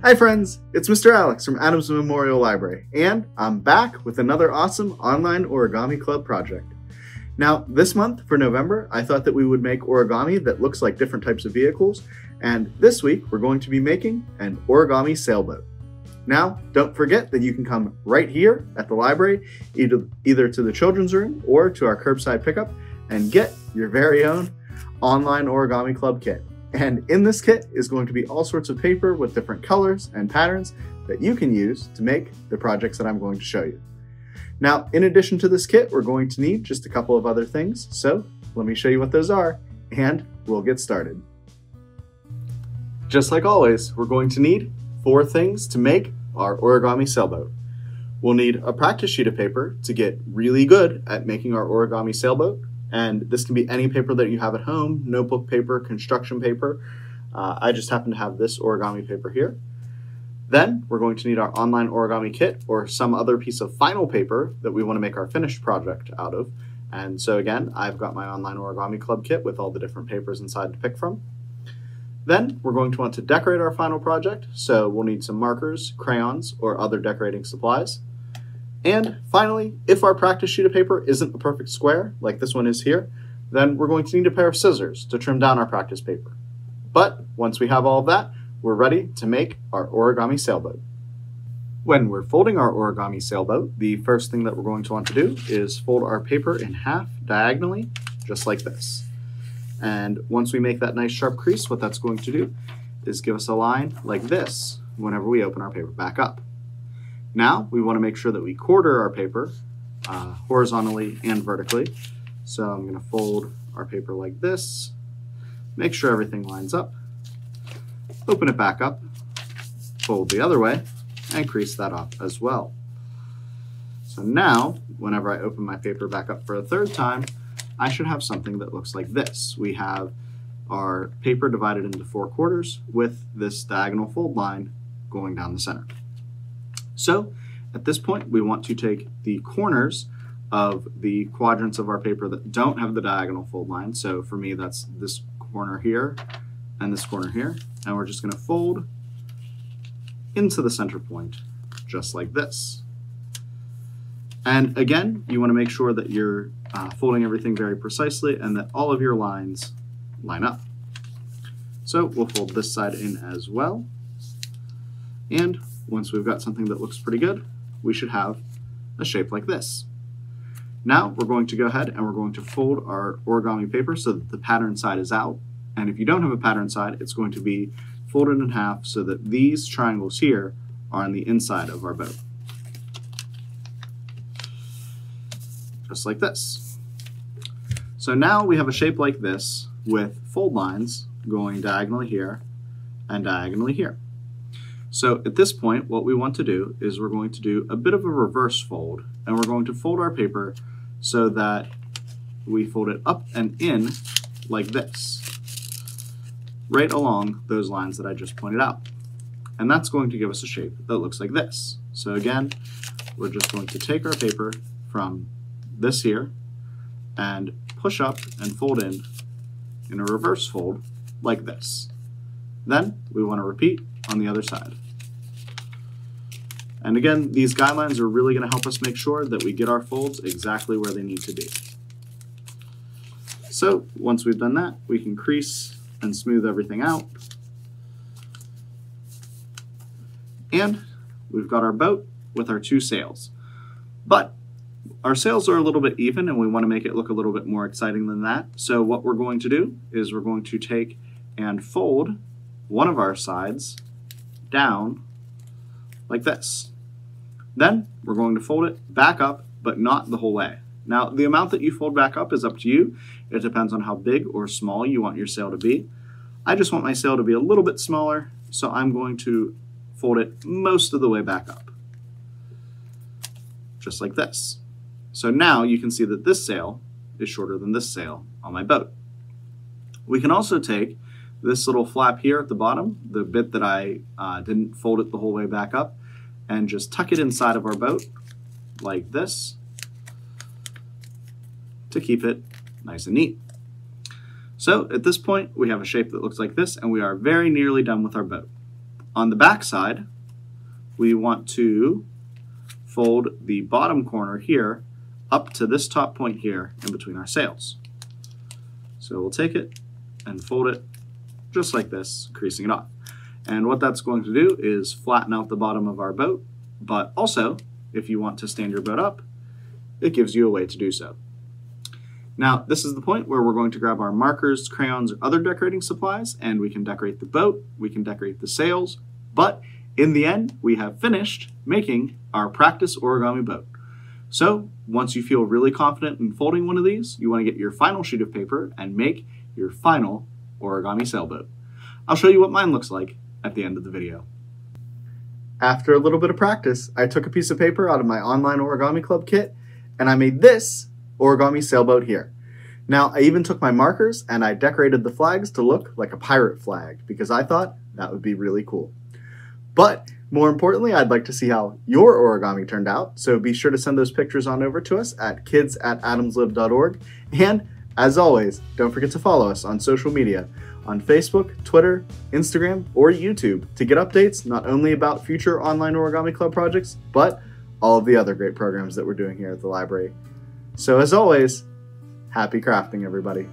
Hi friends, it's Mr. Alex from Adams Memorial Library, and I'm back with another awesome Online Origami Club project. Now, this month for November, I thought that we would make origami that looks like different types of vehicles, and this week we're going to be making an origami sailboat. Now, don't forget that you can come right here at the library, either to the children's room or to our curbside pickup, and get your very own Online Origami Club kit. And in this kit is going to be all sorts of paper with different colors and patterns that you can use to make the projects that I'm going to show you. Now, in addition to this kit, we're going to need just a couple of other things. So let me show you what those are, and we'll get started. Just like always, we're going to need 4 things to make our origami sailboat. We'll need a practice sheet of paper to get really good at making our origami sailboat. And this can be any paper that you have at home, notebook paper, construction paper. I just happen to have this origami paper here. Then we're going to need our online origami kit or some other piece of final paper that we want to make our finished project out of. And so again, I've got my Online Origami Club kit with all the different papers inside to pick from. Then we're going to want to decorate our final project. So we'll need some markers, crayons, or other decorating supplies. And finally, if our practice sheet of paper isn't a perfect square, like this one is here, then we're going to need a pair of scissors to trim down our practice paper. But once we have all of that, we're ready to make our origami sailboat. When we're folding our origami sailboat, the first thing that we're going to want to do is fold our paper in half diagonally, just like this. And once we make that nice sharp crease, what that's going to do is give us a line like this whenever we open our paper back up. Now, we want to make sure that we quarter our paper horizontally and vertically. So I'm going to fold our paper like this, make sure everything lines up, open it back up, fold the other way, and crease that up as well. So now, whenever I open my paper back up for a third time, I should have something that looks like this. We have our paper divided into 4 quarters with this diagonal fold line going down the center. So at this point, we want to take the corners of the quadrants of our paper that don't have the diagonal fold line. So for me, that's this corner here and this corner here. And we're just going to fold into the center point, just like this. And again, you want to make sure that you're folding everything very precisely and that all of your lines line up. So we'll fold this side in as well. And once we've got something that looks pretty good, we should have a shape like this. Now we're going to go ahead and we're going to fold our origami paper so that the pattern side is out. And if you don't have a pattern side, it's going to be folded in half so that these triangles here are on the inside of our boat. Just like this. So now we have a shape like this with fold lines going diagonally here and diagonally here. So at this point, what we want to do is we're going to do a bit of a reverse fold, and we're going to fold our paper so that we fold it up and in like this, right along those lines that I just pointed out. And that's going to give us a shape that looks like this. So again, we're just going to take our paper from this here and push up and fold in a reverse fold like this. Then we want to repeat on the other side. And again, these guidelines are really going to help us make sure that we get our folds exactly where they need to be. So once we've done that, we can crease and smooth everything out. And we've got our boat with our 2 sails. But our sails are a little bit even and we want to make it look a little bit more exciting than that. So what we're going to do is we're going to take and fold one of our sides down like this. Then we're going to fold it back up, but not the whole way. Now, the amount that you fold back up is up to you. It depends on how big or small you want your sail to be. I just want my sail to be a little bit smaller, so I'm going to fold it most of the way back up, just like this. So now you can see that this sail is shorter than this sail on my boat. We can also take this little flap here at the bottom, the bit that I didn't fold it the whole way back up, and just tuck it inside of our boat like this to keep it nice and neat. So at this point, we have a shape that looks like this, and we are very nearly done with our boat. on the back side, we want to fold the bottom corner here up to this top point here in between our sails. So we'll take it and fold it just like this, creasing it off. And what that's going to do is flatten out the bottom of our boat, but also, if you want to stand your boat up, it gives you a way to do so. Now, this is the point where we're going to grab our markers, crayons, or other decorating supplies, and we can decorate the boat, we can decorate the sails, but in the end, we have finished making our practice origami boat. So, once you feel really confident in folding one of these, you want to get your final sheet of paper and make your final origami sailboat. I'll show you what mine looks like at the end of the video. After a little bit of practice, I took a piece of paper out of my Online Origami Club kit, and I made this origami sailboat here. Now, I even took my markers and I decorated the flags to look like a pirate flag because I thought that would be really cool. But more importantly, I'd like to see how your origami turned out, so be sure to send those pictures on over to us at kids@adamslib.org. And as always, don't forget to follow us on social media on Facebook, Twitter, Instagram, or YouTube to get updates not only about future Online Origami Club projects, but all of the other great programs that we're doing here at the library. So as always, happy crafting, everybody.